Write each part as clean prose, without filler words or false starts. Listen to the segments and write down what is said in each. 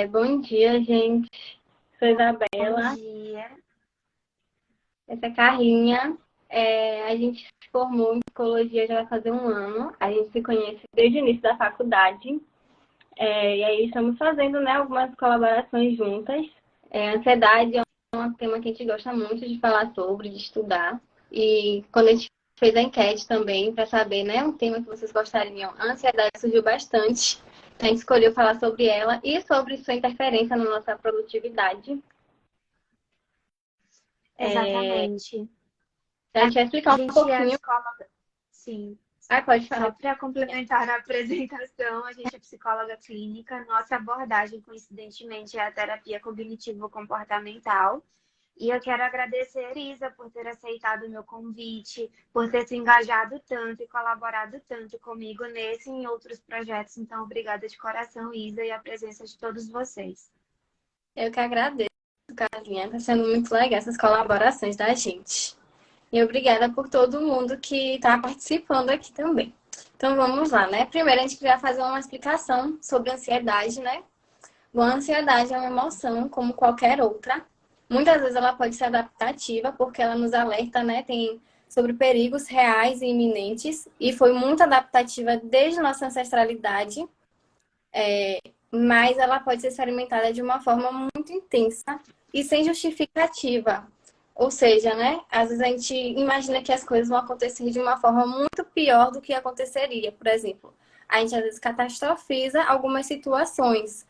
Bom dia, gente. Sou Bom Isabela. dia. Essa é a Carlinha. A gente se formou em psicologia já vai fazer um ano. A gente se conhece desde o início da faculdade. E aí estamos fazendo, né, algumas colaborações juntas. Ansiedade é um tema que a gente gosta muito de falar sobre, de estudar. E quando a gente fez a enquete também para saber, né, um tema que vocês gostariam, a ansiedade surgiu bastante. Então a gente escolheu falar sobre ela e sobre sua interferência na nossa produtividade. Exatamente. A gente vai explicar um A gente é pouquinho. psicóloga, sim. Pode Só falar. para complementar a apresentação, a gente é psicóloga clínica. Nossa abordagem, coincidentemente, é a terapia cognitivo-comportamental. E eu quero agradecer, Isa, por ter aceitado o meu convite, por ter se engajado tanto e colaborado tanto comigo nesse e em outros projetos. Então, obrigada de coração, Isa, e a presença de todos vocês. Eu que agradeço, Carlinha. Está sendo muito legal essas colaborações da gente. E obrigada por todo mundo que está participando aqui também. Então vamos lá, né? Primeiro a gente vai fazer uma explicação sobre ansiedade, né? Bom, a ansiedade é uma emoção como qualquer outra. Muitas vezes ela pode ser adaptativa, porque ela nos alerta, né? Tem sobre perigos reais e iminentes. E foi muito adaptativa desde nossa ancestralidade. Mas ela pode ser experimentada de uma forma muito intensa e sem justificativa. Ou seja, né? Às vezes a gente imagina que as coisas vão acontecer de uma forma muito pior do que aconteceria. Por exemplo, a gente às vezes catastrofiza algumas situações,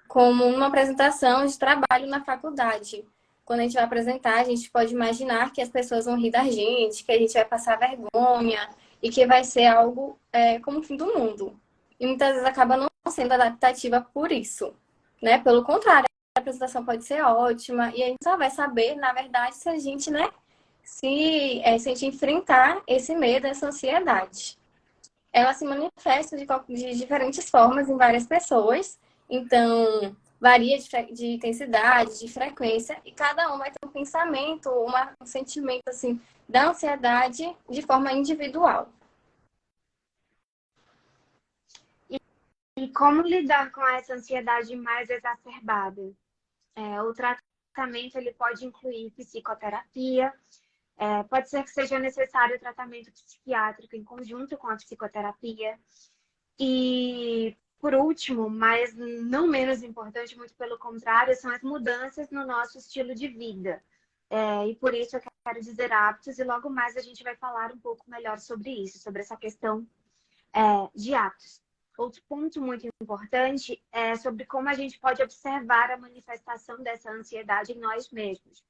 como uma apresentação de trabalho na faculdade. Quando a gente vai apresentar, a gente pode imaginar que as pessoas vão rir da gente, que a gente vai passar vergonha e que vai ser algo como o fim do mundo. E muitas vezes acaba não sendo adaptativa por isso, né? Pelo contrário, a apresentação pode ser ótima e a gente só vai saber, na verdade, se a gente, né, se a gente enfrentar esse medo, essa ansiedade. Ela se manifesta de diferentes formas em várias pessoas, então varia de intensidade, de frequência, e cada um vai ter um pensamento, um sentimento assim da ansiedade de forma individual. E como lidar com essa ansiedade mais exacerbada? O tratamento ele pode incluir psicoterapia, pode ser que seja necessário tratamento psiquiátrico em conjunto com a psicoterapia. E, por último, mas não menos importante, muito pelo contrário, são as mudanças no nosso estilo de vida. E por isso eu quero dizer hábitos, e logo mais a gente vai falar um pouco melhor sobre isso, sobre essa questão de hábitos. Outro ponto muito importante é sobre como a gente pode observar a manifestação dessa ansiedade em nós mesmos.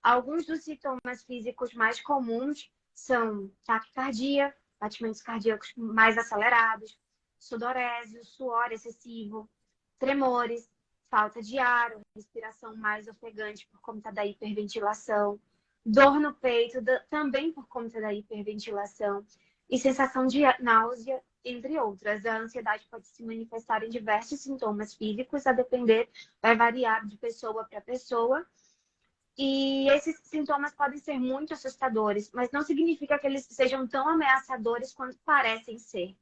Alguns dos sintomas físicos mais comuns são taquicardia, batimentos cardíacos mais acelerados, sudorese, suor excessivo, tremores, falta de ar, respiração mais ofegante por conta da hiperventilação, dor no peito também por conta da hiperventilação e sensação de náusea, entre outras. A ansiedade pode se manifestar em diversos sintomas físicos, a depender, vai variar de pessoa para pessoa. E esses sintomas podem ser muito assustadores, mas não significa que eles sejam tão ameaçadores quanto parecem ser.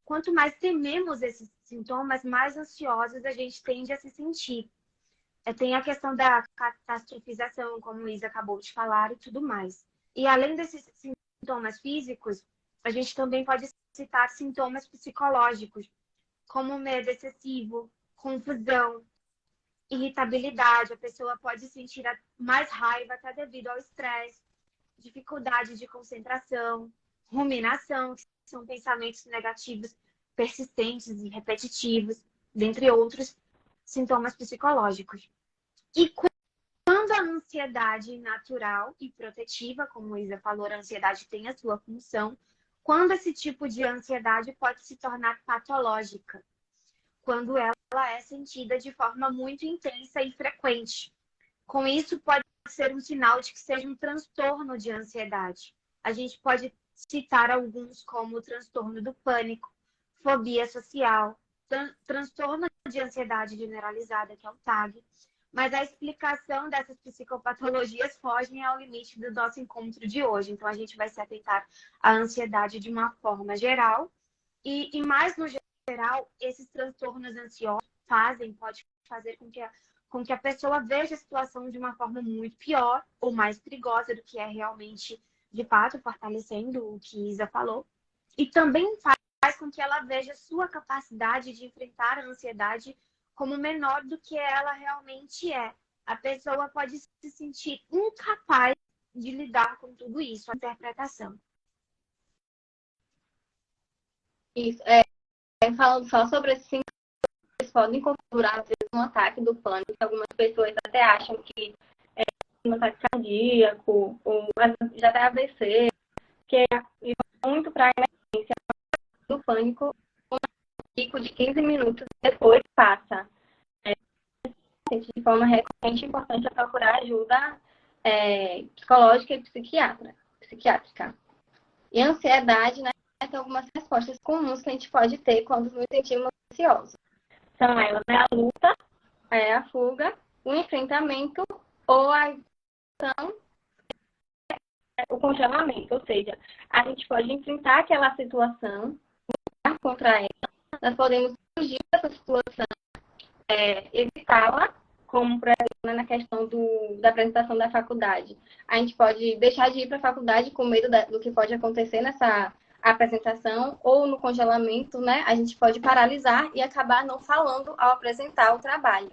Quanto mais tememos esses sintomas, mais ansiosos a gente tende a se sentir. Tem a questão da catastrofização, como o Isa acabou de falar, e tudo mais. E além desses sintomas físicos, a gente também pode citar sintomas psicológicos, como medo excessivo, confusão, irritabilidade, a pessoa pode sentir mais raiva até devido ao estresse, dificuldade de concentração, ruminação, que são pensamentos negativos persistentes e repetitivos, dentre outros sintomas psicológicos. E quando a ansiedade natural e protetiva, como a Isa falou, a ansiedade tem a sua função, quando esse tipo de ansiedade pode se tornar patológica, quando ela é sentida de forma muito intensa e frequente. Com isso, pode ser um sinal de que seja um transtorno de ansiedade. A gente pode citar alguns como o transtorno do pânico, fobia social, transtorno de ansiedade generalizada, que é o TAG. Mas a explicação dessas psicopatologias fogem ao limite do nosso encontro de hoje. Então, a gente vai se atentar à ansiedade de uma forma geral. E mais no geral, esses transtornos ansiosos fazem pode fazer com que a pessoa veja a situação de uma forma muito pior ou mais perigosa do que é realmente, de fato, fortalecendo o que Isa falou. E também faz com que ela veja sua capacidade de enfrentar a ansiedade como menor do que ela realmente é. A pessoa pode se sentir incapaz de lidar com tudo isso, a interpretação. Isso. Falando só sobre esses sintomas, eles podem configurar, às vezes, um ataque do pânico. Algumas pessoas até acham que é um ataque cardíaco, ou já até AVC, que é muito para a emergência do pânico, um pico de 15 minutos depois passa. De forma recorrente, é importante procurar ajuda psicológica e psiquiátrica. E a ansiedade, né, tem algumas respostas comuns que a gente pode ter quando nos sentimos ansiosos. São elas, né, a luta, a fuga, o enfrentamento ou a evitação, o congelamento. Ou seja, a gente pode enfrentar aquela situação, lutar contra ela, nós podemos fugir dessa situação, evitá-la, como, por exemplo, né, na questão da apresentação da faculdade. A gente pode deixar de ir para a faculdade com medo do que pode acontecer nessa apresentação, ou no congelamento, né? A gente pode paralisar e acabar não falando ao apresentar o trabalho.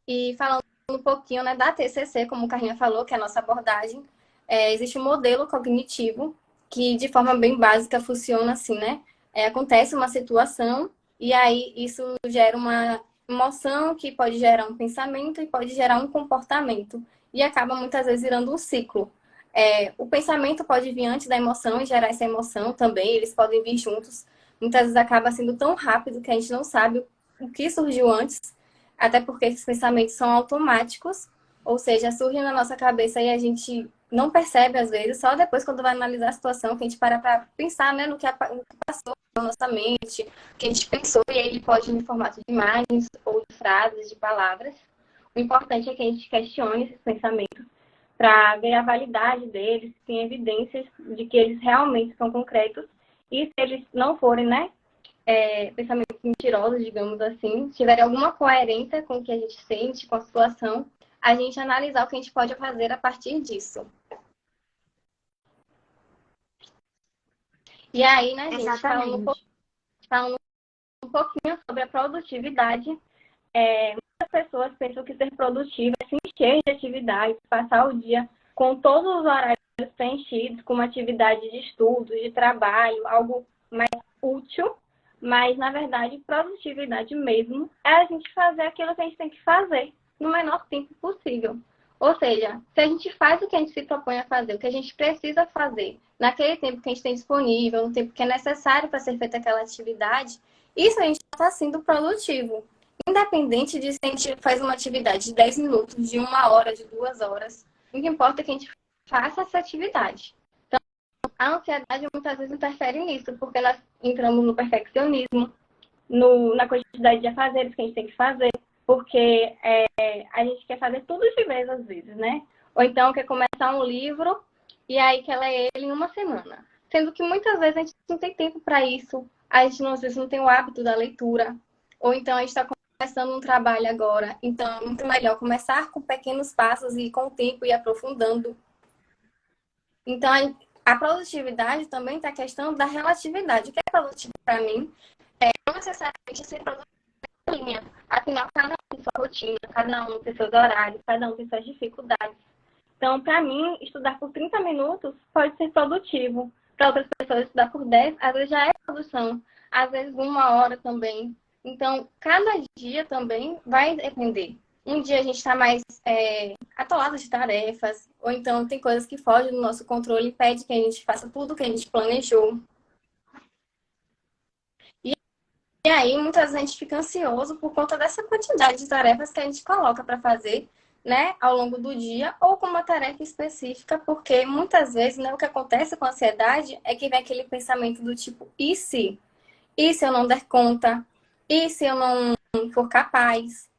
E falando um pouquinho, né, da TCC, como o Carlinha falou, que é a nossa abordagem, existe um modelo cognitivo que, de forma bem básica, funciona assim, né? Acontece uma situação e aí isso gera uma emoção que pode gerar um pensamento e pode gerar um comportamento. E acaba muitas vezes virando um ciclo. O pensamento pode vir antes da emoção e gerar essa emoção também, eles podem vir juntos. Muitas vezes acaba sendo tão rápido que a gente não sabe o que surgiu antes, até porque esses pensamentos são automáticos, ou seja, surgem na nossa cabeça e a gente não percebe às vezes, só depois quando vai analisar a situação que a gente para pensar, né, no que passou na nossa mente, o que a gente pensou, e aí ele pode ir em formato de imagens ou de frases, de palavras. O importante é que a gente questione esses pensamentos para ver a validade deles, se tem evidências de que eles realmente são concretos, e se eles não forem, né, pensamentos mentirosos, digamos assim, se tiverem alguma coerência com o que a gente sente, com a situação, a gente analisar o que a gente pode fazer a partir disso. E aí, né, gente, falando um pouquinho sobre a produtividade, muitas pessoas pensam que ser produtiva é se encher de atividades, passar o dia com todos os horários preenchidos, com uma atividade de estudo, de trabalho, algo mais útil, mas, na verdade, produtividade mesmo é a gente fazer aquilo que a gente tem que fazer no menor tempo possível. Ou seja, se a gente faz o que a gente se propõe a fazer, o que a gente precisa fazer, naquele tempo que a gente tem disponível, no tempo que é necessário para ser feita aquela atividade, isso a gente está sendo produtivo. Independente de se a gente faz uma atividade de 10 minutos, de 1 hora, de 2 horas, o que importa é que a gente faça essa atividade. Então, a ansiedade muitas vezes interfere nisso, porque nós entramos no perfeccionismo, na quantidade de afazeres que a gente tem que fazer, porque a gente quer fazer tudo de vez às vezes, né? Ou então quer começar um livro e aí quer ler ele em uma semana. Sendo que muitas vezes a gente não tem tempo para isso, a gente às vezes não tem o hábito da leitura, ou então a gente está começando um trabalho agora, então é muito melhor começar com pequenos passos e com o tempo ir aprofundando. Então a produtividade também está a questão da relatividade. O que é produtivo para mim não necessariamente ser produtivo em linha. Afinal, cada um tem sua rotina, cada um tem seus horários, cada um tem suas dificuldades. Então, para mim, estudar por 30 minutos pode ser produtivo. Para outras pessoas, estudar por 10, às vezes já é produção. Às vezes 1 hora também. Então, cada dia também vai depender. Um dia a gente está mais atolado de tarefas, ou então tem coisas que fogem do nosso controle e impede que a gente faça tudo que a gente planejou. E aí, muitas vezes a gente fica ansioso por conta dessa quantidade de tarefas que a gente coloca para fazer, né, ao longo do dia, ou com uma tarefa específica, porque muitas vezes, né, o que acontece com a ansiedade é que vem aquele pensamento do tipo, e se? E se eu não der conta? E se eu não for capaz?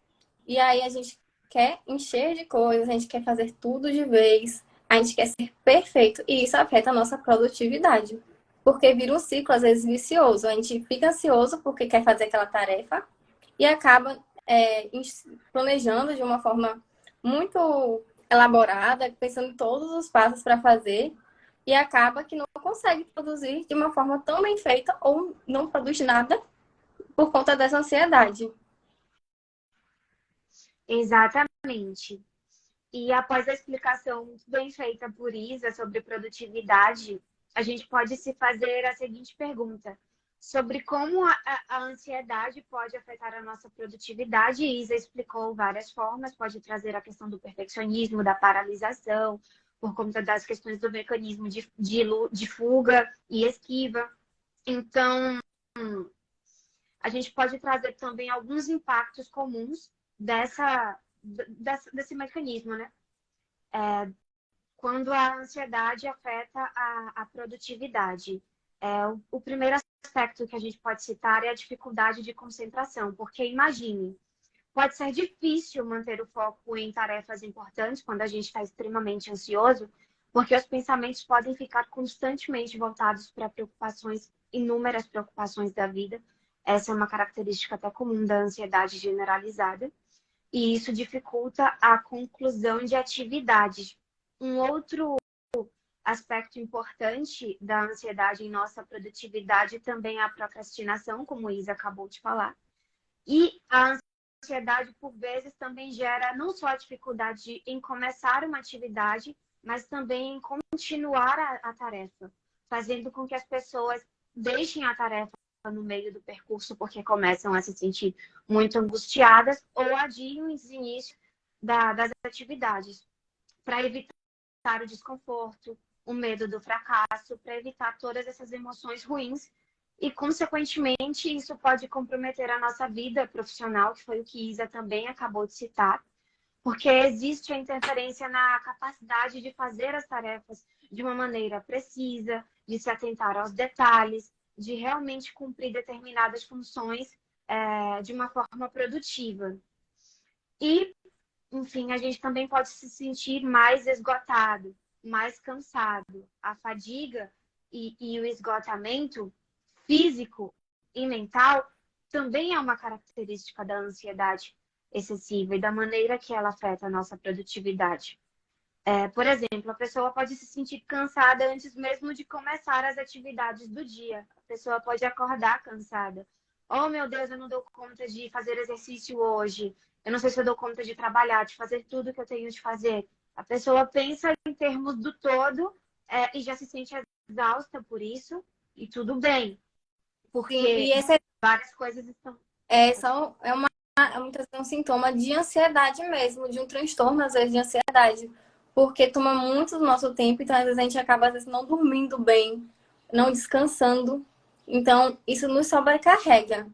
E aí a gente quer encher de coisas, a gente quer fazer tudo de vez, a gente quer ser perfeito, e isso afeta a nossa produtividade. Porque vira um ciclo, às vezes, vicioso. A gente fica ansioso porque quer fazer aquela tarefa e acaba planejando de uma forma muito elaborada, pensando em todos os passos para fazer, e acaba que não consegue produzir de uma forma tão bem feita ou não produz nada por conta dessa ansiedade. Exatamente. E após a explicação muito bem feita por Isa sobre produtividade, a gente pode se fazer a seguinte pergunta: sobre como a ansiedade pode afetar a nossa produtividade. Isa explicou várias formas, pode trazer a questão do perfeccionismo, da paralisação, por conta das questões do mecanismo de fuga e esquiva. Então, a gente pode trazer também alguns impactos comuns desse mecanismo, né? Quando a ansiedade afeta a produtividade. O primeiro aspecto que a gente pode citar é a dificuldade de concentração, porque imagine, pode ser difícil manter o foco em tarefas importantes quando a gente está extremamente ansioso, porque os pensamentos podem ficar constantemente voltados para preocupações, inúmeras preocupações da vida. Essa é uma característica até comum da ansiedade generalizada, e isso dificulta a conclusão de atividades. Um outro aspecto importante da ansiedade em nossa produtividade também é a procrastinação, como a Isa acabou de falar. E a ansiedade, por vezes, também gera não só a dificuldade em começar uma atividade, mas também em continuar a tarefa, fazendo com que as pessoas deixem a tarefa no meio do percurso porque começam a se sentir muito angustiadas ou adiem o início das atividades, para evitar o desconforto, o medo do fracasso, para evitar todas essas emoções ruins e, consequentemente, isso pode comprometer a nossa vida profissional, que foi o que Isa também acabou de citar, porque existe a interferência na capacidade de fazer as tarefas de uma maneira precisa, de se atentar aos detalhes, de realmente cumprir determinadas funções de uma forma produtiva. E, enfim, a gente também pode se sentir mais esgotado, mais cansado. A fadiga e o esgotamento físico e mental também é uma característica da ansiedade excessiva e da maneira que ela afeta a nossa produtividade. Por exemplo, a pessoa pode se sentir cansada antes mesmo de começar as atividades do dia. A pessoa pode acordar cansada. Oh, meu Deus, eu não dou conta de fazer exercício hoje. Eu não sei se eu dou conta de trabalhar, de fazer tudo que eu tenho de fazer. A pessoa pensa em termos do todo e já se sente exausta por isso. E tudo bem, Sim, porque e esse várias coisas estão... muitas vezes um sintoma de ansiedade mesmo, de um transtorno, às vezes, de ansiedade, porque toma muito do nosso tempo, então às vezes a gente acaba, às vezes, não dormindo bem, não descansando. Então, isso nos sobrecarrega.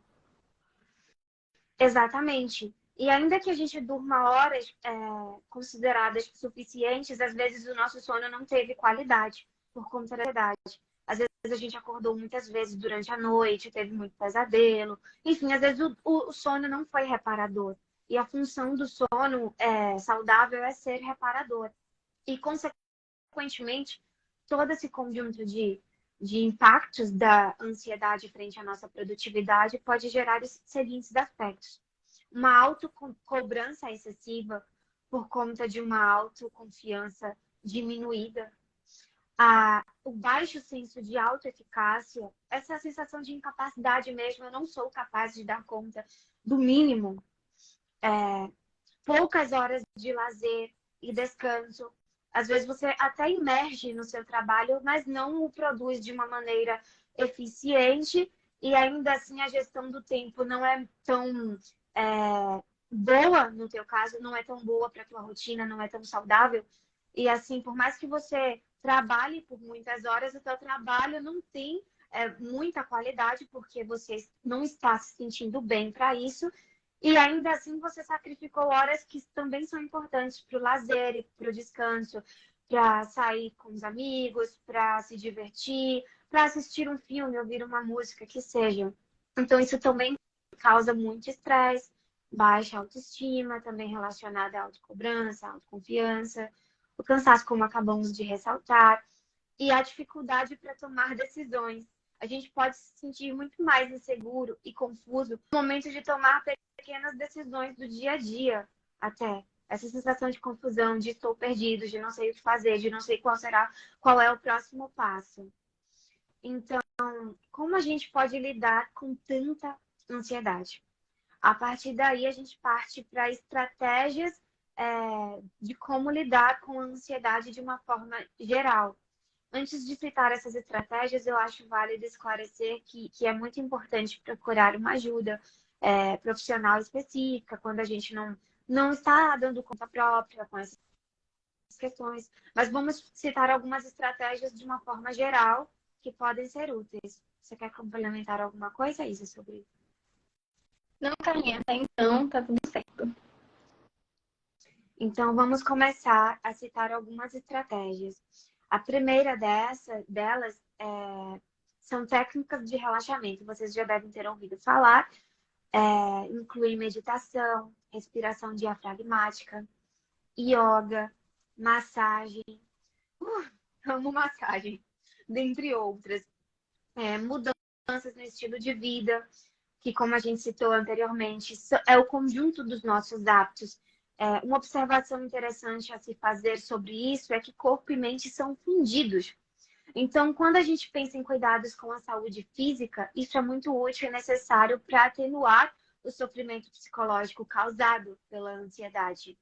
Exatamente. E ainda que a gente durma horas consideradas suficientes, às vezes o nosso sono não teve qualidade por conta da ansiedade. Às vezes a gente acordou muitas vezes durante a noite, teve muito pesadelo. Enfim, às vezes o sono não foi reparador. E a função do sono saudável é ser reparador. E, consequentemente, todo esse conjunto de impactos da ansiedade frente à nossa produtividade pode gerar os seguintes aspectos: uma autocobrança excessiva por conta de uma autoconfiança diminuída, o baixo senso de autoeficácia, essa sensação de incapacidade mesmo, eu não sou capaz de dar conta do mínimo, poucas horas de lazer e descanso. Às vezes você até imerge no seu trabalho, mas não o produz de uma maneira eficiente e ainda assim a gestão do tempo não é tão boa, no teu caso, não é tão boa para a tua rotina, não é tão saudável. E assim, por mais que você trabalhe por muitas horas, o teu trabalho não tem muita qualidade porque você não está se sentindo bem para isso. E ainda assim você sacrificou horas que também são importantes para o lazer e para o descanso, para sair com os amigos, para se divertir, para assistir um filme, ouvir uma música, que seja. Então isso também causa muito estresse, baixa autoestima, também relacionada à autocobrança, à autoconfiança, o cansaço, como acabamos de ressaltar, e a dificuldade para tomar decisões. A gente pode se sentir muito mais inseguro e confuso no momento de tomar pequenas decisões do dia a dia, até. Essa sensação de confusão, de estou perdido, de não sei o que fazer, de não sei qual é o próximo passo. Então, como a gente pode lidar com tanta ansiedade? A partir daí, a gente parte para estratégias de como lidar com a ansiedade de uma forma geral. Antes de citar essas estratégias, eu acho válido esclarecer que é muito importante procurar uma ajuda profissional específica, quando a gente não está dando conta própria com essas questões. Mas vamos citar algumas estratégias de uma forma geral que podem ser úteis. Você quer complementar alguma coisa, Isa, sobre isso? Não, Carlinha, até então tá tudo certo. Então, vamos começar a citar algumas estratégias. A primeira delas são técnicas de relaxamento. Vocês já devem ter ouvido falar. Inclui meditação, respiração diafragmática, yoga, massagem. Amo massagem, dentre outras. Mudanças no estilo de vida, que, como a gente citou anteriormente, é o conjunto dos nossos hábitos. Uma observação interessante a se fazer sobre isso é que corpo e mente são fundidos. Então, quando a gente pensa em cuidados com a saúde física, isso é muito útil e necessário para atenuar o sofrimento psicológico causado pela ansiedade.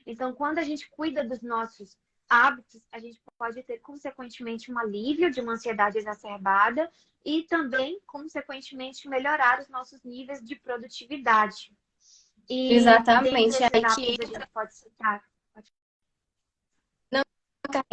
Então, quando a gente cuida dos nossos hábitos, a gente pode ter, consequentemente, um alívio de uma ansiedade exacerbada e também, consequentemente, melhorar os nossos níveis de produtividade. E dentre Exatamente. esses Aí hábitos, que a gente pode citar.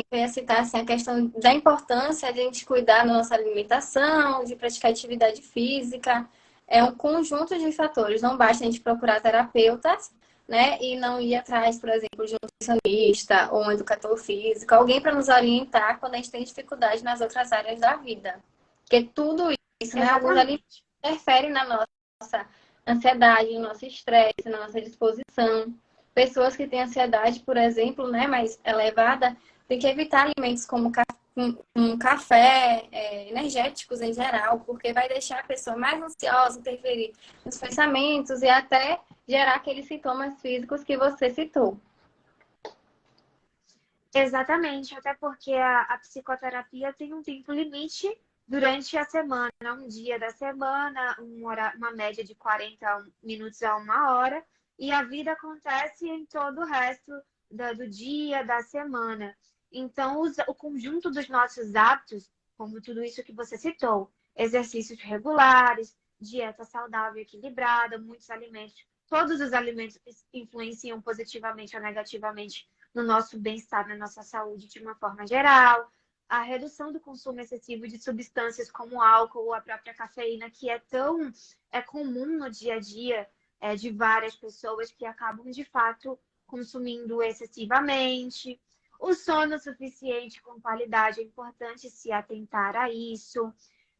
eu ia citar assim, a questão da importância de a gente cuidar da nossa alimentação, de praticar atividade física. É um conjunto de fatores. Não basta a gente procurar terapeutas, né? E não ir atrás, por exemplo, de um nutricionista ou um educador físico, alguém para nos orientar quando a gente tem dificuldade nas outras áreas da vida. Porque tudo isso, né? Alguns alimentos Exatamente. interferem na nossa ansiedade, no nosso estresse, na nossa disposição. Pessoas que têm ansiedade, por exemplo, né, mais elevada, tem que evitar alimentos como café, energéticos em geral, porque vai deixar a pessoa mais ansiosa, interferir nos pensamentos e até gerar aqueles sintomas físicos que você citou. Exatamente, até porque a psicoterapia tem um tempo limite durante a semana, um dia da semana, uma média de 40 minutos a uma hora, e a vida acontece em todo o resto do dia, da semana. Então, o conjunto dos nossos hábitos, como tudo isso que você citou, exercícios regulares, dieta saudável e equilibrada, muitos alimentos, todos os alimentos influenciam positivamente ou negativamente no nosso bem-estar, na nossa saúde de uma forma geral, a redução do consumo excessivo de substâncias como álcool ou a própria cafeína, que é comum no dia a dia de várias pessoas que acabam, de fato, consumindo excessivamente. O sono suficiente com qualidade, é importante se atentar a isso.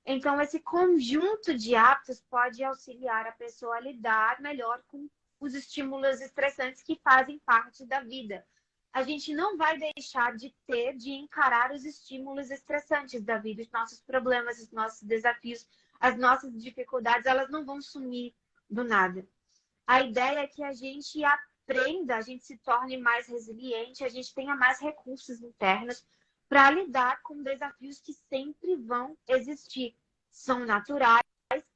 Então, esse conjunto de hábitos pode auxiliar a pessoa a lidar melhor com os estímulos estressantes que fazem parte da vida. A gente não vai deixar de encarar os estímulos estressantes da vida, os nossos problemas, os nossos desafios, as nossas dificuldades, elas não vão sumir do nada. A ideia é que a gente aprenda, a gente se torne mais resiliente, a gente tenha mais recursos internos para lidar com desafios que sempre vão existir. São naturais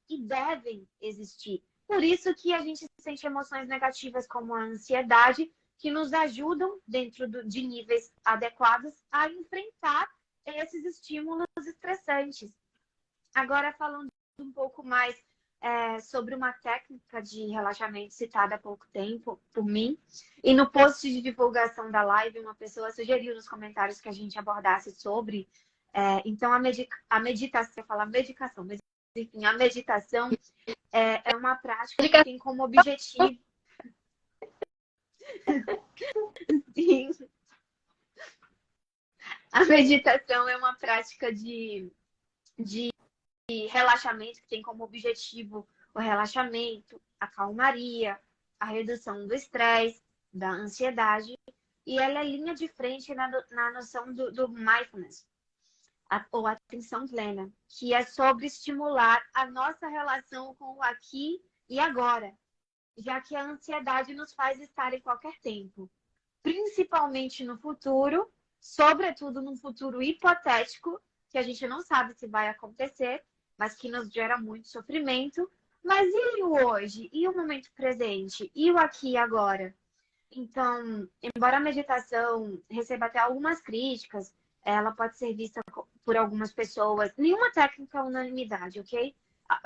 e devem existir. Por isso que a gente sente emoções negativas como a ansiedade, que nos ajudam, dentro de níveis adequados, a enfrentar esses estímulos estressantes. Agora, falando um pouco mais sobre uma técnica de relaxamento citada há pouco tempo por mim, e no post de divulgação da live, uma pessoa sugeriu nos comentários que a gente abordasse sobre. Então, a meditação, eu falo medicação, mas enfim, a meditação é uma prática que tem como objetivo. Sim. A meditação é uma prática de relaxamento que tem como objetivo o relaxamento, a calmaria, a redução do estresse, da ansiedade, e ela é linha de frente na noção do mindfulness, ou atenção plena, que é sobre estimular a nossa relação com o aqui e agora. já que a ansiedade nos faz estar em qualquer tempo, principalmente no futuro, sobretudo num futuro hipotético, que a gente não sabe se vai acontecer, mas que nos gera muito sofrimento. Mas e o hoje? E o momento presente? E o aqui e agora? Então, embora a meditação receba até algumas críticas, ela pode ser vista por algumas pessoas. Nenhuma técnica é unanimidade, ok?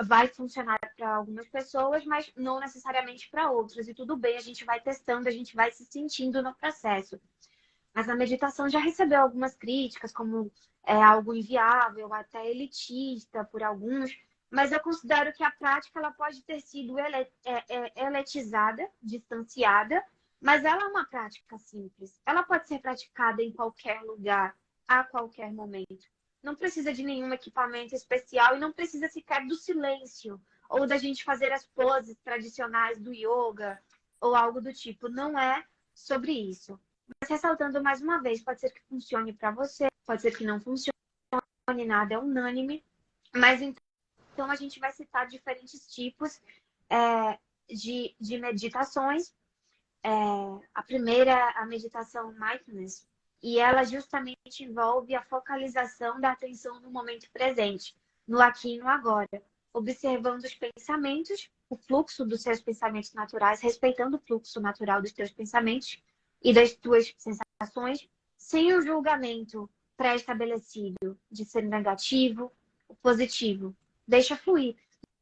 Vai funcionar para algumas pessoas, mas não necessariamente para outras. E tudo bem, a gente vai testando, a gente vai se sentindo no processo. Mas a meditação já recebeu algumas críticas, como algo inviável, até elitista por alguns. Mas eu considero que a prática ela pode ter sido elitizada, distanciada, mas ela é uma prática simples. Ela pode ser praticada em qualquer lugar, a qualquer momento. Não precisa de nenhum equipamento especial e não precisa sequer do silêncio ou da gente fazer as poses tradicionais do yoga ou algo do tipo. Não é sobre isso. Mas ressaltando mais uma vez, pode ser que funcione para você, pode ser que não funcione, nada é unânime, mas então a gente vai citar diferentes tipos de meditações. A primeira é a meditação mindfulness, e ela justamente envolve a focalização da atenção no momento presente, no aqui e no agora, observando os pensamentos, o fluxo dos seus pensamentos naturais, respeitando o fluxo natural dos teus pensamentos e das tuas sensações, sem o julgamento pré-estabelecido de ser negativo ou positivo. Deixa fluir.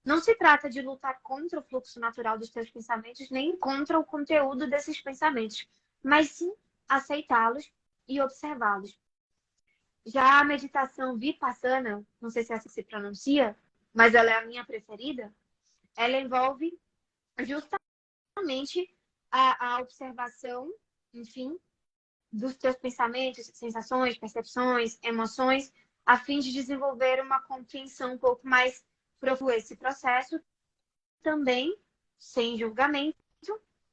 Não se trata de lutar contra o fluxo natural dos teus pensamentos, nem contra o conteúdo desses pensamentos, mas sim aceitá-los e observá-los. Já a meditação Vipassana, não sei se é assim que se pronuncia, mas ela é a minha preferida, ela envolve justamente a observação, enfim, dos teus pensamentos, sensações, percepções, emoções, a fim de desenvolver uma compreensão um pouco mais profunda desse processo, também sem julgamento,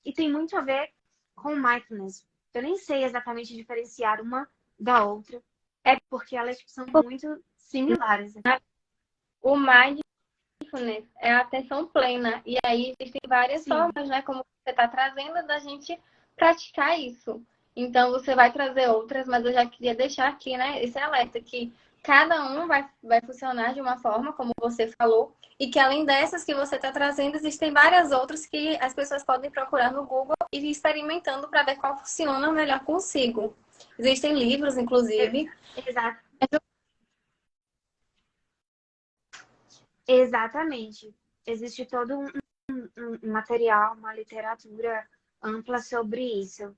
e tem muito a ver com mindfulness. Eu nem sei exatamente diferenciar uma da outra, porque elas são muito similares. O mindfulness é a atenção plena. E aí existem várias Sim, formas, né? Como você está trazendo, da gente praticar isso. Então, você vai trazer outras, mas eu já queria deixar aqui, né, esse alerta que cada um vai funcionar de uma forma, como você falou, e que além dessas que você está trazendo, existem várias outras que as pessoas podem procurar no Google e ir experimentando para ver qual funciona melhor consigo. Existem livros, inclusive. exato. Exatamente. Existe todo um material, uma literatura ampla sobre isso.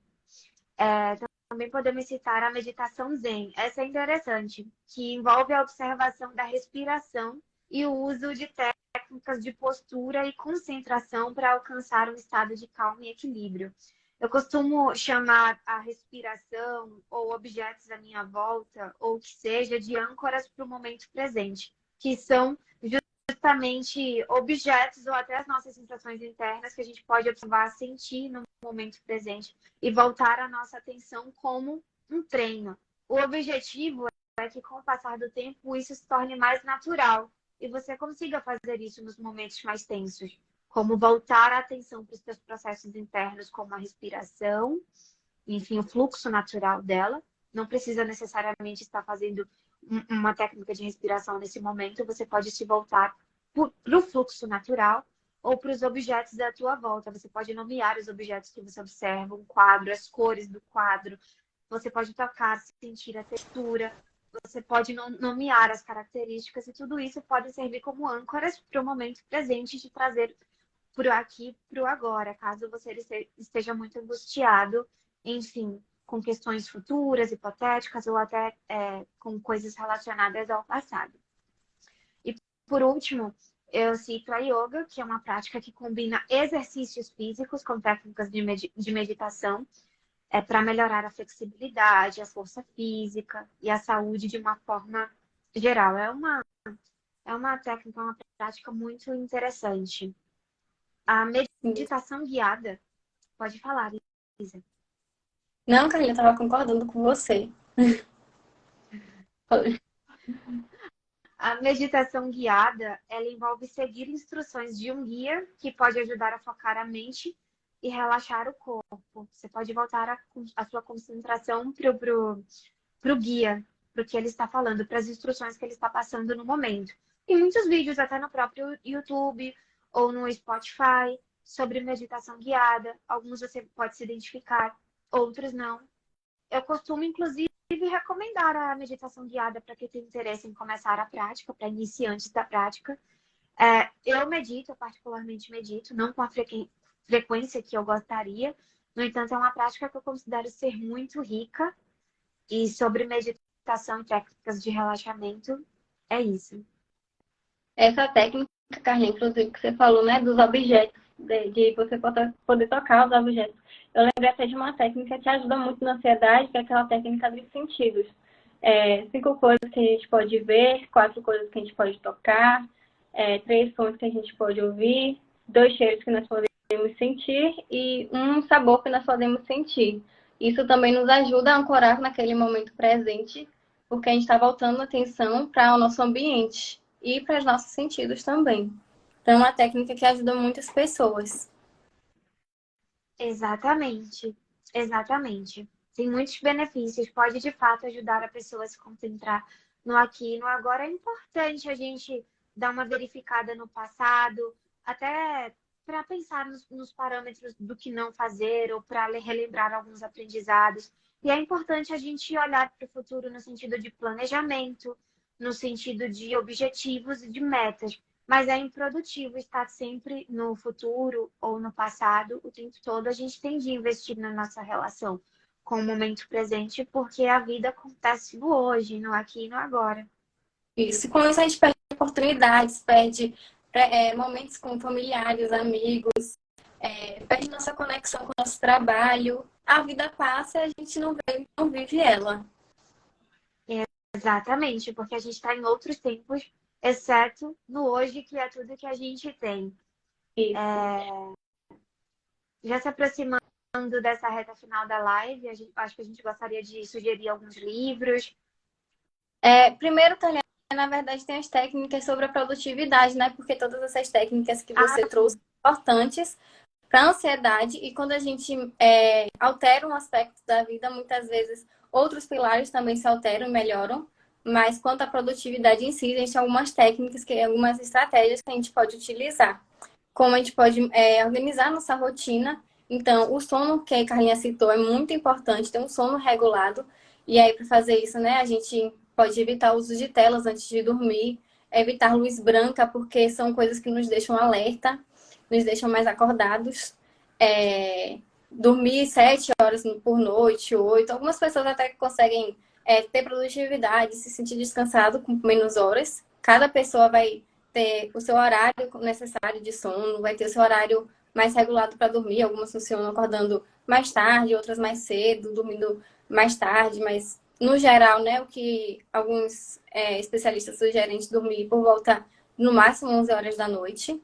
Também podemos citar a meditação Zen. Essa é interessante, que envolve a observação da respiração e o uso de técnicas de postura e concentração para alcançar um estado de calma e equilíbrio. Eu costumo chamar a respiração ou objetos à minha volta, ou que seja, de âncoras para o momento presente, que são justamente objetos ou até as nossas sensações internas que a gente pode observar, sentir no momento presente e voltar a nossa atenção como um treino. O objetivo é que com o passar do tempo isso se torne mais natural e você consiga fazer isso nos momentos mais tensos, como voltar a atenção para os seus processos internos, como a respiração, enfim, o fluxo natural dela. Não precisa necessariamente estar fazendo uma técnica de respiração nesse momento, você pode se voltar para o fluxo natural ou para os objetos da tua volta. Você pode nomear os objetos que você observa, um quadro, as cores do quadro. Você pode tocar, sentir a textura. Você pode nomear as características e tudo isso pode servir como âncoras para o momento presente de trazer para o aqui, para o agora, caso você esteja muito angustiado, enfim, com questões futuras, hipotéticas ou até com coisas relacionadas ao passado. E por último, eu cito a yoga, que é uma prática que combina exercícios físicos com técnicas de meditação para melhorar a flexibilidade, a força física e a saúde de uma forma geral. É uma técnica, uma prática muito interessante. A meditação guiada, pode falar, Lisa. Não, Carlinhos, eu estava concordando com você. A meditação guiada, ela envolve seguir instruções de um guia que pode ajudar a focar a mente e relaxar o corpo. Você pode voltar a sua concentração pro guia, pro que ele está falando, para as instruções que ele está passando no momento. Tem muitos vídeos até no próprio YouTube ou no Spotify sobre meditação guiada. Alguns você pode se identificar, outros não. Eu costumo, inclusive, recomendar a meditação guiada para quem tem interesse em começar a prática, para iniciantes da prática. Eu medito, eu particularmente medito, não com a frequência que eu gostaria. No entanto, é uma prática que eu considero ser muito rica. E sobre meditação e técnicas de relaxamento, é isso. Essa técnica, Carlinhos, inclusive, que você falou, né, dos objetos, de você poder tocar os objetos. Eu lembrei até de uma técnica que ajuda muito na ansiedade, que é aquela técnica dos sentidos. 5 coisas que a gente pode ver, 4 coisas que a gente pode tocar, 3 sons que a gente pode ouvir, 2 cheiros que nós podemos sentir e um sabor que nós podemos sentir. Isso também nos ajuda a ancorar naquele momento presente, porque a gente está voltando a atenção para o nosso ambiente e para os nossos sentidos também. Então, é uma técnica que ajuda muitas pessoas. Exatamente, exatamente. Tem muitos benefícios, pode de fato ajudar a pessoa a se concentrar no aqui e no agora. É importante a gente dar uma verificada no passado, até para pensar nos parâmetros do que não fazer ou para relembrar alguns aprendizados. E é importante a gente olhar para o futuro no sentido de planejamento, no sentido de objetivos e de metas. Mas é improdutivo estar sempre no futuro ou no passado o tempo todo. A gente tem de investir na nossa relação com o momento presente, porque a vida acontece no hoje, no aqui e no agora. Isso. E com isso a gente perde oportunidades, perde momentos com familiares, amigos, perde nossa conexão com o nosso trabalho. A vida passa e a gente não vive ela. Exatamente, porque a gente está em outros tempos, exceto no hoje, que é tudo que a gente tem. Isso. Já se aproximando dessa reta final da live, acho que a gente gostaria de sugerir alguns livros. Primeiro, Tânia, na verdade, tem as técnicas sobre a produtividade, né? Porque todas essas técnicas que você trouxe são importantes para a ansiedade. E quando a gente altera um aspecto da vida, muitas vezes outros pilares também se alteram e melhoram. Mas quanto à produtividade em si, a gente tem algumas técnicas, algumas estratégias que a gente pode utilizar. Como a gente pode organizar nossa rotina. Então, o sono que a Carlinha citou é muito importante, ter um sono regulado. E aí, para fazer isso, né, a gente pode evitar o uso de telas antes de dormir, evitar luz branca, porque são coisas que nos deixam alerta, nos deixam mais acordados. Dormir 7 horas por noite, 8. Algumas pessoas até conseguem ter produtividade, se sentir descansado com menos horas. Cada pessoa vai ter o seu horário necessário de sono, vai ter o seu horário mais regulado para dormir. Algumas funcionam acordando mais tarde, outras mais cedo, dormindo mais tarde, mas no geral, né, o que alguns especialistas sugerem de dormir por volta, no máximo, 11 horas da noite.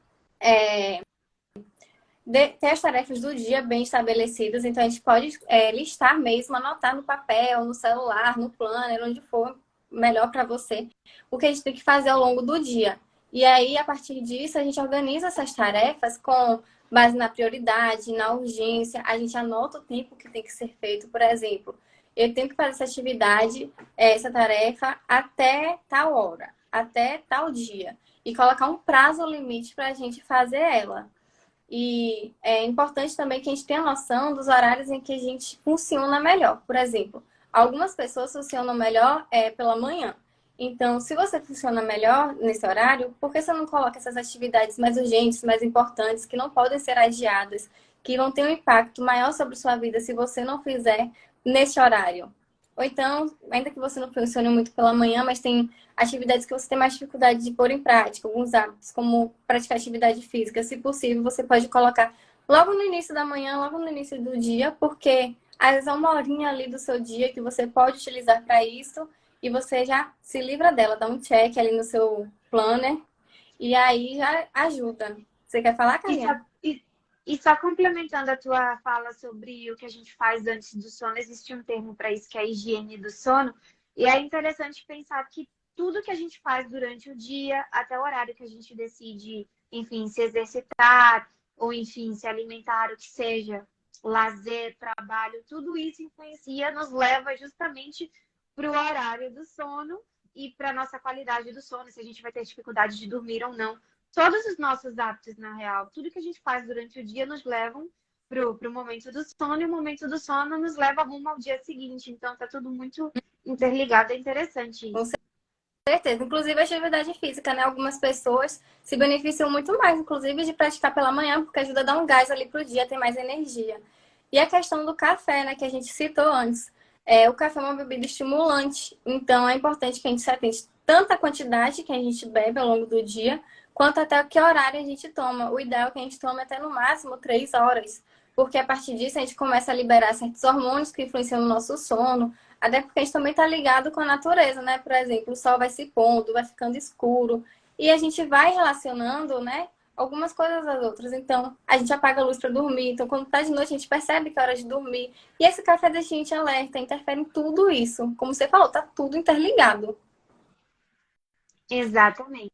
Ter as tarefas do dia bem estabelecidas, então a gente pode listar mesmo, anotar no papel, no celular, no planner, onde for melhor para você, o que a gente tem que fazer ao longo do dia. E aí, a partir disso, a gente organiza essas tarefas com base na prioridade, na urgência, a gente anota o tempo que tem que ser feito. Por exemplo, eu tenho que fazer essa atividade, essa tarefa, até tal hora, até tal dia. E colocar um prazo limite para a gente fazer ela. E é importante também que a gente tenha noção dos horários em que a gente funciona melhor. Por exemplo, algumas pessoas funcionam melhor pela manhã. Então, se você funciona melhor nesse horário, por que você não coloca essas atividades mais urgentes, mais importantes, que não podem ser adiadas, que vão ter um impacto maior sobre sua vida se você não fizer nesse horário? Ou então, ainda que você não funcione muito pela manhã, mas tem atividades que você tem mais dificuldade de pôr em prática, alguns hábitos, como praticar atividade física. Se possível, você pode colocar logo no início da manhã, logo no início do dia, porque às vezes é uma horinha ali do seu dia que você pode utilizar para isso e você já se livra dela, dá um check ali no seu planner e aí já ajuda. Você quer falar, Carlinha? E só complementando a tua fala sobre o que a gente faz antes do sono, existe um termo para isso que é a higiene do sono. E é interessante pensar que tudo que a gente faz durante o dia, até o horário que a gente decide, enfim, se exercitar, ou enfim, se alimentar, o que seja, lazer, trabalho, tudo isso influencia, nos leva justamente para o horário do sono e para a nossa qualidade do sono, se a gente vai ter dificuldade de dormir ou não. Todos os nossos hábitos, na real, tudo que a gente faz durante o dia nos levam pro momento do sono, e o momento do sono nos leva rumo ao dia seguinte. Então, tá tudo muito interligado, é interessante Com isso. certeza. Inclusive a atividade física, né? Algumas pessoas se beneficiam muito mais, inclusive, de praticar pela manhã, porque ajuda a dar um gás ali pro dia, ter mais energia. E a questão do café, né, que a gente citou antes. O café é uma bebida estimulante, então é importante que a gente se atente tanto à quantidade que a gente bebe ao longo do dia, quanto até que horário a gente toma. O ideal é que a gente tome até no máximo 3 horas, porque a partir disso a gente começa a liberar certos hormônios que influenciam no nosso sono, até porque a gente também está ligado com a natureza, né? Por exemplo, o sol vai se pondo, vai ficando escuro, e a gente vai relacionando, né? Algumas coisas às outras. Então, a gente apaga a luz para dormir. Então, quando tá de noite, a gente percebe que é hora de dormir. E esse café deixa a gente alerta, interfere em tudo isso. Como você falou, tá tudo interligado. Exatamente.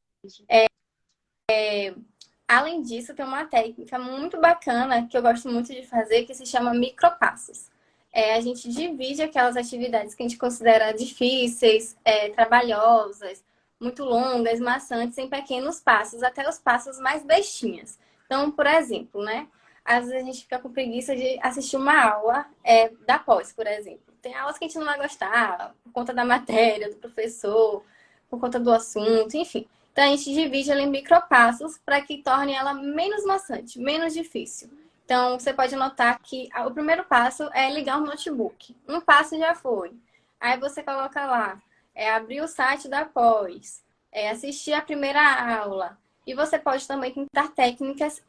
Além disso, tem uma técnica muito bacana que eu gosto muito de fazer, que se chama micropassos. A gente divide aquelas atividades que a gente considera difíceis, trabalhosas, muito longas, maçantes, em pequenos passos, até os passos mais bestinhas. Então, por exemplo, né? Às vezes a gente fica com preguiça de assistir uma aula da pós, por exemplo. Tem aulas que a gente não vai gostar, por conta da matéria, do professor, por conta do assunto, enfim. Então, a gente divide ela em micropassos para que torne ela menos maçante, menos difícil. Então, você pode notar que o primeiro passo é ligar o notebook. Um passo já foi. Aí você coloca lá, abrir o site da pós, assistir a primeira aula. E você pode também tentar técnicas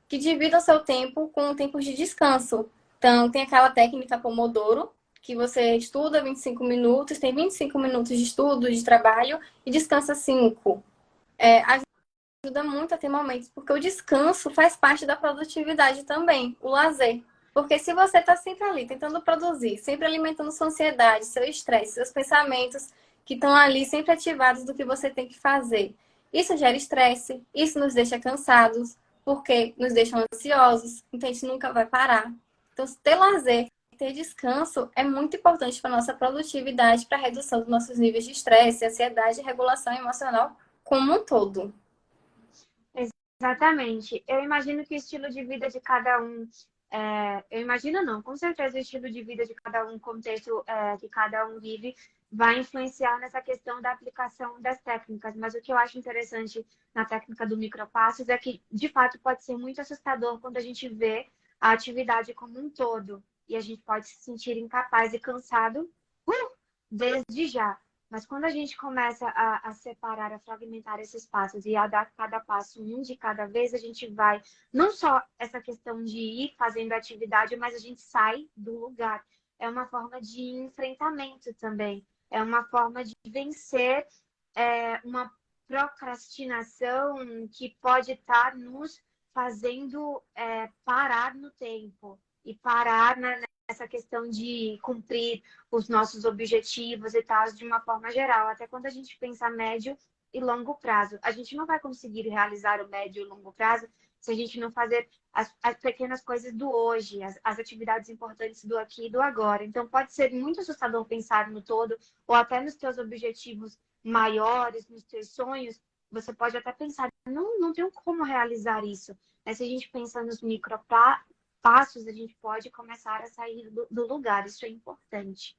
que dividam seu tempo com tempos de descanso. Então, tem aquela técnica Pomodoro, que você estuda 25 minutos, tem 25 minutos de estudo, de trabalho, e descansa 5. Ajuda muito a ter momentos, porque o descanso faz parte da produtividade também, o lazer. Porque se você está sempre ali tentando produzir, sempre alimentando sua ansiedade, seu estresse, seus pensamentos que estão ali sempre ativados do que você tem que fazer, isso gera estresse, isso nos deixa cansados, porque nos deixa ansiosos, então a gente nunca vai parar. Então, ter lazer, ter descanso é muito importante para a nossa produtividade, para a redução dos nossos níveis de estresse, ansiedade e regulação emocional como um todo. Exatamente. Eu imagino que o estilo de vida de cada um, eu imagino não, com certeza o estilo de vida de cada um, o contexto que cada um vive, vai influenciar nessa questão da aplicação das técnicas. Mas o que eu acho interessante na técnica do micropassos é que, de fato, pode ser muito assustador quando a gente vê a atividade como um todo. E a gente pode se sentir incapaz e cansado desde já. Mas quando a gente começa a separar, a fragmentar esses passos e a dar cada passo um de cada vez, a gente vai, não só essa questão de ir fazendo a atividade, mas a gente sai do lugar. É uma forma de enfrentamento também. É uma forma de vencer uma procrastinação que pode estar nos fazendo parar no tempo e parar nessa questão de cumprir os nossos objetivos e tal, de uma forma geral. Até quando a gente pensa a médio e longo prazo. A gente não vai conseguir realizar o médio e longo prazo se a gente não fazer as pequenas coisas do hoje, as atividades importantes do aqui e do agora. Então, pode ser muito assustador pensar no todo, ou até nos teus objetivos maiores, nos teus sonhos. Você pode até pensar, não tenho como realizar isso. Mas se a gente pensa nos micropassos, a gente pode começar a sair do lugar. Isso é importante.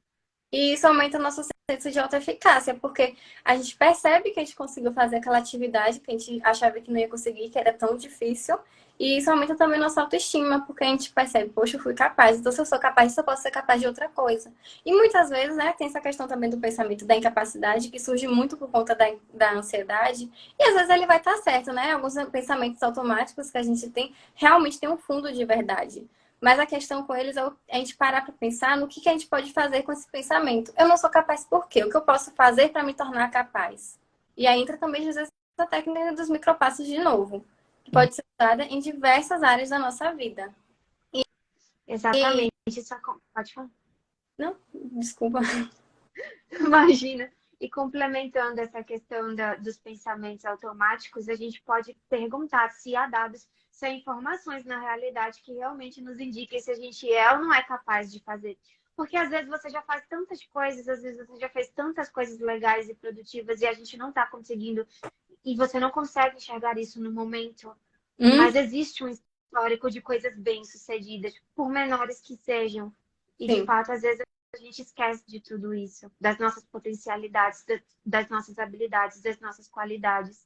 E isso aumenta o nosso senso de autoeficácia, porque a gente percebe que a gente conseguiu fazer aquela atividade que a gente achava que não ia conseguir, que era tão difícil. E isso aumenta também nossa autoestima, porque a gente percebe, poxa, eu fui capaz. Então, se eu sou capaz disso, eu posso ser capaz de outra coisa. E muitas vezes, né, tem essa questão também do pensamento da incapacidade, que surge muito por conta da ansiedade. E às vezes ele vai estar certo, né? Alguns pensamentos automáticos que a gente tem realmente tem um fundo de verdade. Mas a questão com eles é a gente parar para pensar no que a gente pode fazer com esse pensamento. Eu não sou capaz por quê? O que eu posso fazer para me tornar capaz? E aí entra também, às vezes, a técnica dos micropassos de novo, que pode ser usada em diversas áreas da nossa vida. E... Exatamente. Pode falar. Não, desculpa. Imagina. E complementando essa questão dos pensamentos automáticos, a gente pode perguntar se há dados, se há informações na realidade que realmente nos indiquem se a gente é ou não é capaz de fazer. Porque às vezes você já faz tantas coisas, às vezes você já fez tantas coisas legais e produtivas e a gente não está conseguindo, e você não consegue enxergar isso no momento. Hum, Mas existe um histórico de coisas bem-sucedidas, por menores que sejam. E de sim. fato, às vezes a gente esquece de tudo isso, das nossas potencialidades, das nossas habilidades, das nossas qualidades.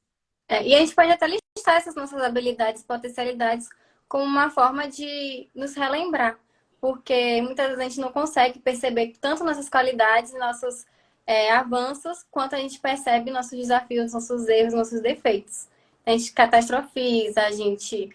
E a gente pode até listar essas nossas habilidades, potencialidades, como uma forma de nos relembrar. Porque muitas vezes a gente não consegue perceber tanto nossas qualidades, nossos avanços, quanto a gente percebe nossos desafios, nossos erros, nossos defeitos. A gente catastrofiza, a gente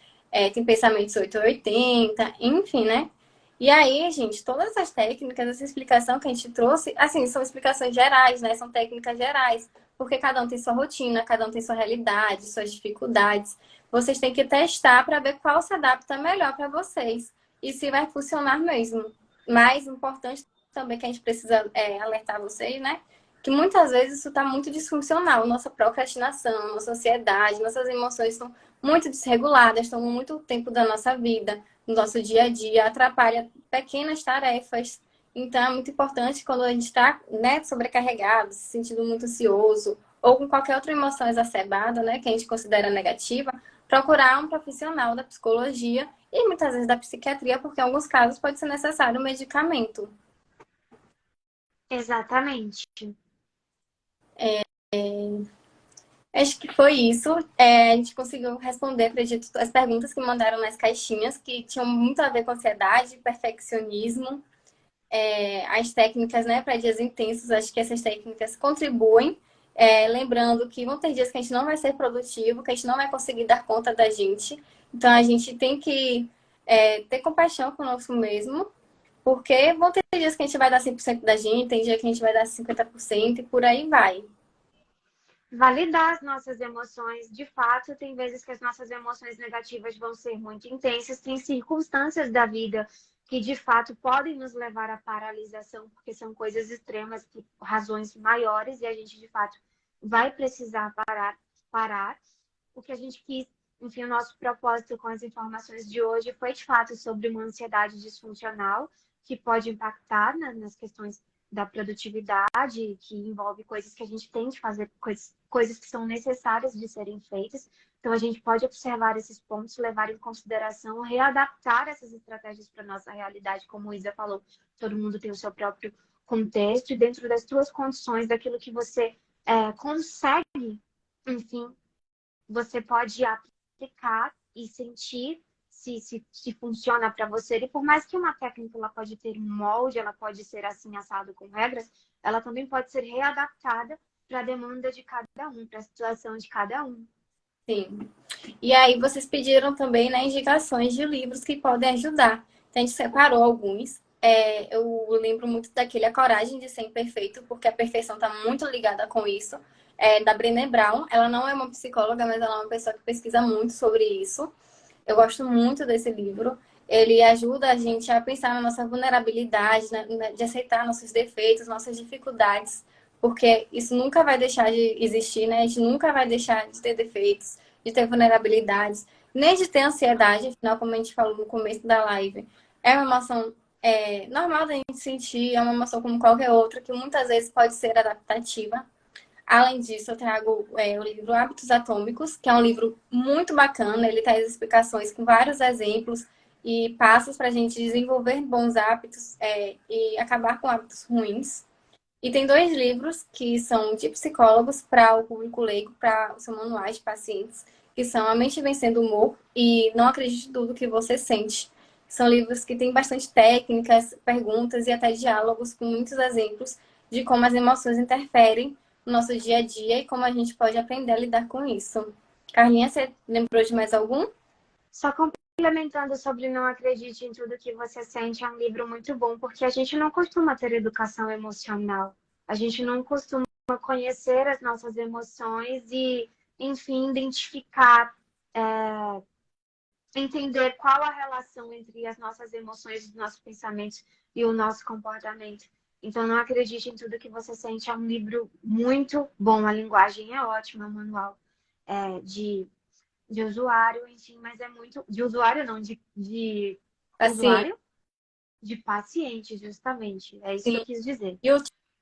tem pensamentos 880, enfim, né? E aí, gente, todas essas técnicas, essa explicação que a gente trouxe, assim, são explicações gerais, né? São técnicas gerais, porque cada um tem sua rotina, cada um tem sua realidade, suas dificuldades. Vocês têm que testar para ver qual se adapta melhor para vocês e se vai funcionar mesmo. Mais importante também que a gente precisa alertar vocês, né? Que muitas vezes isso está muito disfuncional. Nossa procrastinação, nossa ansiedade, nossas emoções estão muito desreguladas, tomam muito tempo da nossa vida, no nosso dia a dia, atrapalha pequenas tarefas. Então, é muito importante quando a gente está, né, sobrecarregado, se sentindo muito ansioso, ou com qualquer outra emoção exacerbada, né, que a gente considera negativa, procurar um profissional da psicologia e muitas vezes da psiquiatria, porque em alguns casos pode ser necessário um medicamento. Exatamente. Acho que foi isso. A gente conseguiu responder, acredito, as perguntas que mandaram nas caixinhas, que tinham muito a ver com ansiedade, perfeccionismo, as técnicas, né, para dias intensos. Acho que essas técnicas contribuem. Lembrando que vão ter dias que a gente não vai ser produtivo, que a gente não vai conseguir dar conta da gente. Então, a gente tem que ter compaixão conosco mesmo, porque vão ter dias que a gente vai dar 100% da gente, tem dia que a gente vai dar 50% e por aí vai. Validar as nossas emoções. De fato, tem vezes que as nossas emoções negativas vão ser muito intensas, tem circunstâncias da vida que de fato podem nos levar à paralisação, porque são coisas extremas, por razões maiores, e a gente de fato vai precisar parar. O que a gente quis, enfim, o nosso propósito com as informações de hoje foi de fato sobre uma ansiedade disfuncional que pode impactar nas questões da produtividade, que envolve coisas que a gente tem de fazer, coisas que são necessárias de serem feitas. Então, a gente pode observar esses pontos, levar em consideração, readaptar essas estratégias para a nossa realidade, como o Isa falou, todo mundo tem o seu próprio contexto, e dentro das suas condições, daquilo que você consegue, enfim, você pode aplicar e sentir se funciona para você. E por mais que uma técnica ela pode ter um molde, ela pode ser assim assado com regras, ela também pode ser readaptada para a demanda de cada um, para a situação de cada um. Sim. E aí vocês pediram também, né, indicações de livros que podem ajudar. Então, a gente separou alguns. Eu lembro muito daquele A Coragem de Ser Imperfeito, porque a perfeição está muito ligada com isso. Da Brené Brown. Ela não é uma psicóloga, mas ela é uma pessoa que pesquisa muito sobre isso. Eu gosto muito desse livro. Ele ajuda a gente a pensar na nossa vulnerabilidade, de aceitar nossos defeitos, nossas dificuldades, porque isso nunca vai deixar de existir, né? A gente nunca vai deixar de ter defeitos, de ter vulnerabilidades, nem de ter ansiedade, afinal, como a gente falou no começo da live. É uma emoção normal da gente sentir, é uma emoção como qualquer outra, que muitas vezes pode ser adaptativa. Além disso, eu trago o livro Hábitos Atômicos, que é um livro muito bacana. Ele traz explicações com vários exemplos e passos para a gente desenvolver bons hábitos e acabar com hábitos ruins. E tem dois livros que são de psicólogos para o público leigo, para são manuais de pacientes, que são A Mente Vencendo o Humor e Não Acredite em Tudo que Você Sente. São livros que têm bastante técnicas, perguntas e até diálogos com muitos exemplos de como as emoções interferem no nosso dia a dia e como a gente pode aprender a lidar com isso. Carlinha, você lembrou de mais algum? Só complementando sobre Não Acredite em Tudo que Você Sente, é um livro muito bom, porque a gente não costuma ter educação emocional. A gente não costuma conhecer as nossas emoções e, enfim, identificar, entender qual a relação entre as nossas emoções, os nossos pensamentos e o nosso comportamento. Então, não acredite em tudo que você sente. É um livro muito bom, a linguagem é ótima, o manual de usuário, enfim, mas é muito... De usuário não, de Assim, usuário? De paciente, justamente. É isso que sim. eu quis dizer. E o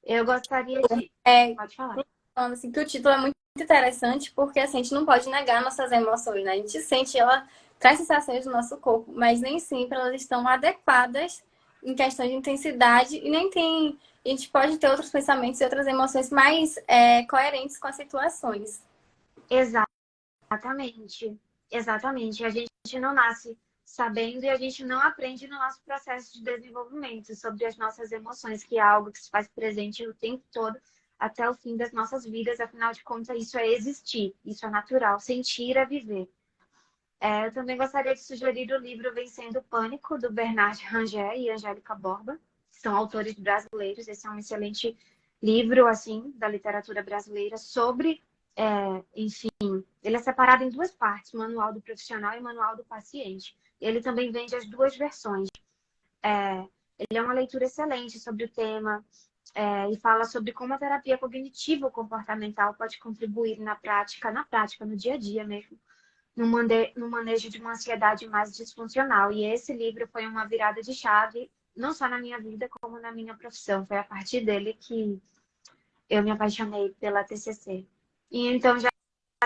Eu gostaria de... é, Pode falar. falando assim, que o título é muito interessante porque assim, a gente não pode negar nossas emoções, né? A gente sente, ela traz sensações do nosso corpo, mas nem sempre elas estão adequadas em questão de intensidade e nem tem. A gente pode ter outros pensamentos e outras emoções mais coerentes com as situações. Exatamente. Exatamente. A gente não nasce sabendo e a gente não aprende no nosso processo de desenvolvimento sobre as nossas emoções, que é algo que se faz presente o tempo todo até o fim das nossas vidas. Afinal de contas, isso é existir, isso é natural. Sentir é viver. Eu também gostaria de sugerir o livro Vencendo o Pânico, do Bernard Ranger e Angélica Borba, que são autores brasileiros. Esse é um excelente livro, assim, da literatura brasileira sobre, enfim, ele é separado em duas partes, manual do profissional e manual do paciente. Ele também vende as duas versões. Ele é uma leitura excelente sobre o tema, e fala sobre como a terapia cognitivo-comportamental pode contribuir na prática, no dia a dia mesmo, no manejo de uma ansiedade mais disfuncional. E esse livro foi uma virada de chave, não só na minha vida, como na minha profissão. Foi a partir dele que eu me apaixonei pela TCC. E então, já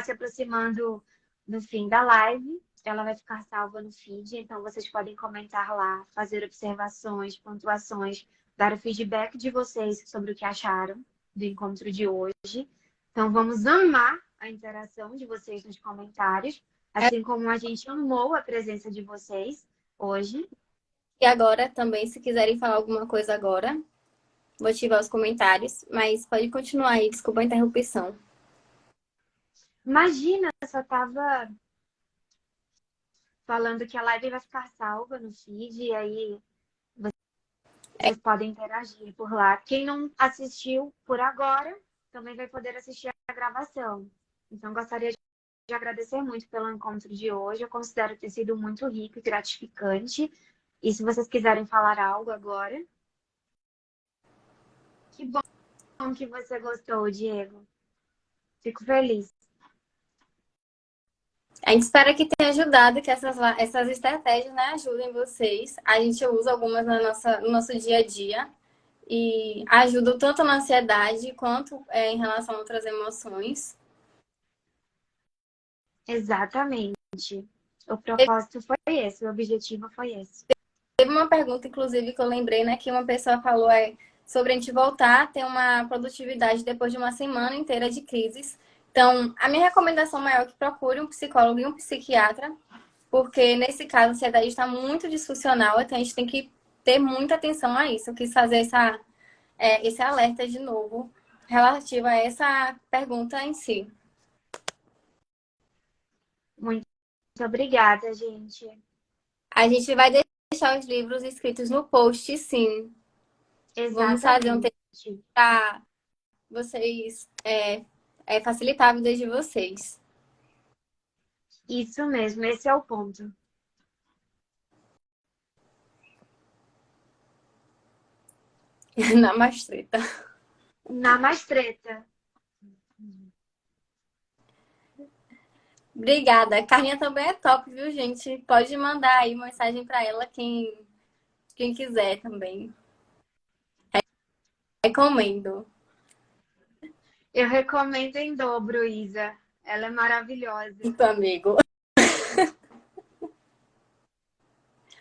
se aproximando do fim da live, ela vai ficar salva no feed, então vocês podem comentar lá, fazer observações, pontuações, dar o feedback de vocês sobre o que acharam do encontro de hoje. Então, vamos amar a interação de vocês nos comentários, assim como a gente amou a presença de vocês hoje. E agora também, se quiserem falar alguma coisa agora, vou ativar os comentários, mas pode continuar aí, desculpa a interrupção. Imagina, eu só estava falando que a live vai ficar salva no feed, e aí vocês podem interagir por lá. Quem não assistiu por agora, também vai poder assistir a gravação. Então, gostaria de agradecer muito pelo encontro de hoje. Eu considero ter sido muito rico e gratificante. E se vocês quiserem falar algo agora, que bom que você gostou, Diego. Fico feliz. A gente espera que tenha ajudado, que essas estratégias, né, ajudem vocês. A gente usa algumas no nosso dia a dia e ajudam tanto na ansiedade quanto em relação a outras emoções. Exatamente. O propósito foi esse, o objetivo foi esse. Teve uma pergunta, inclusive, que eu lembrei, né, que uma pessoa falou sobre a gente voltar a ter uma produtividade depois de uma semana inteira de crises. Então, a minha recomendação maior é que procure um psicólogo e um psiquiatra, porque nesse caso a ansiedade está muito disfuncional, então a gente tem que ter muita atenção a isso. Eu quis fazer esse alerta de novo relativo a essa pergunta em si. Muito obrigada, gente. A gente vai deixar os livros escritos no post, sim. Vamos fazer um Exatamente. texto para vocês, facilitar a vida de vocês. Isso mesmo, esse é o ponto. Na mastreta. Na mais treta. Obrigada. A Carlinha também é top, viu, gente? Pode mandar aí mensagem para ela, quem quiser também. Recomendo. Eu recomendo em dobro, Isa. Ela é maravilhosa. Muito amigo.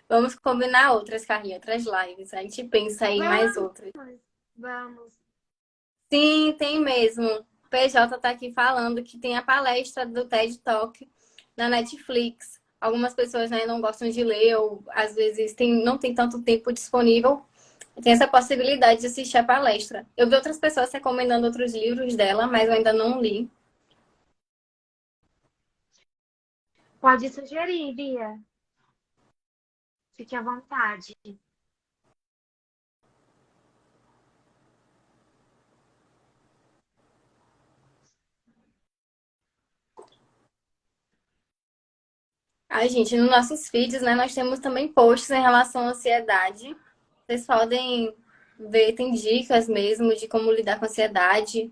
Vamos combinar outras, Carlinha, outras lives. A gente pensa aí em mais Vamos, outras. vamos. Sim, tem mesmo. O PJ tá aqui falando que tem a palestra do TED Talk na Netflix. Algumas pessoas, né, não gostam de ler ou às vezes não tem tanto tempo disponível. Tem essa possibilidade de assistir a palestra. Eu vi outras pessoas recomendando outros livros dela, mas eu ainda não li. Pode sugerir, Bia. Fique à vontade. Ai, gente, nos nossos feeds, né, nós temos também posts em relação à ansiedade. Vocês podem ver, tem dicas mesmo de como lidar com a ansiedade.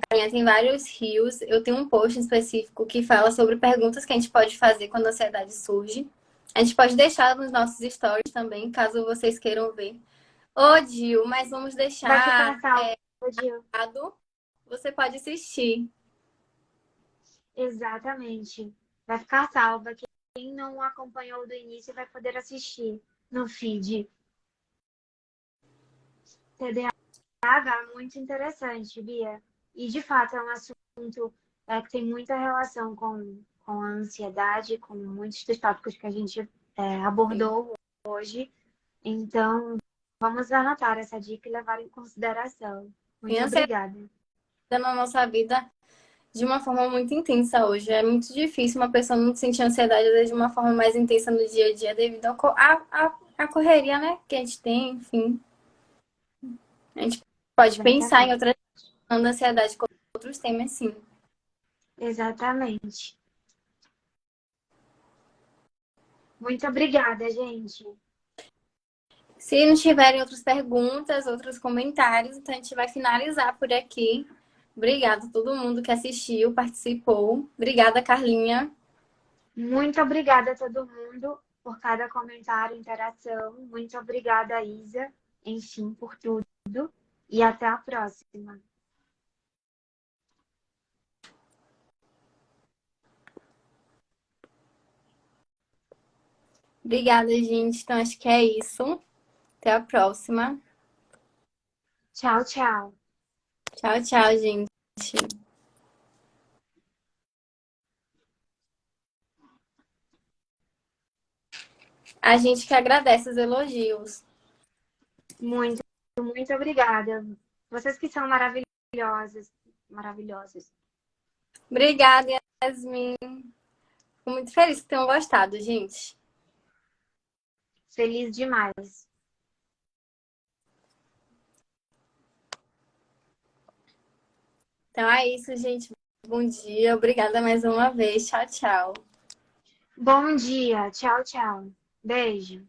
Carinha tem vários rios. Eu tenho um post específico que fala sobre perguntas que a gente pode fazer quando a ansiedade surge. A gente pode deixar nos nossos stories também, caso vocês queiram ver. Ô, Dil, mas vamos Vai deixar ficar salvo, Gil. lado. Você pode assistir. Exatamente. Vai ficar salva. Quem não acompanhou do início vai poder assistir no feed. TDAH é muito interessante, Bia. E, de fato, é um assunto que tem muita relação com a ansiedade, com muitos dos tópicos que a gente abordou hoje. Então, vamos anotar essa dica e levar em consideração. Tem Muito ansiedade obrigada. na nossa vida de uma forma muito intensa hoje. É muito difícil uma pessoa não sentir ansiedade às vezes, de uma forma mais intensa no dia a dia, devido à correria, né, que a gente tem, enfim. A gente pode pensar em Exatamente. outras ansiedade com outros temas, sim. Exatamente. Muito obrigada, gente. Se não tiverem outras perguntas, outros comentários, então a gente vai finalizar por aqui. Obrigada a todo mundo que assistiu, participou. Obrigada, Carlinha. Muito obrigada a todo mundo por cada comentário, interação. Muito obrigada, Isa, enfim, por tudo. E até a próxima. Obrigada, gente. Então acho que é isso. Até a próxima. Tchau, tchau. Tchau, tchau, gente. A gente que agradece os elogios. Muito, muito obrigada. Vocês que são maravilhosas, maravilhosas. Obrigada, Yasmin. Fico muito feliz que tenham gostado, gente. Feliz demais. Então é isso, gente. Bom dia. Obrigada mais uma vez. Tchau, tchau. Bom dia. Tchau, tchau. Beijo.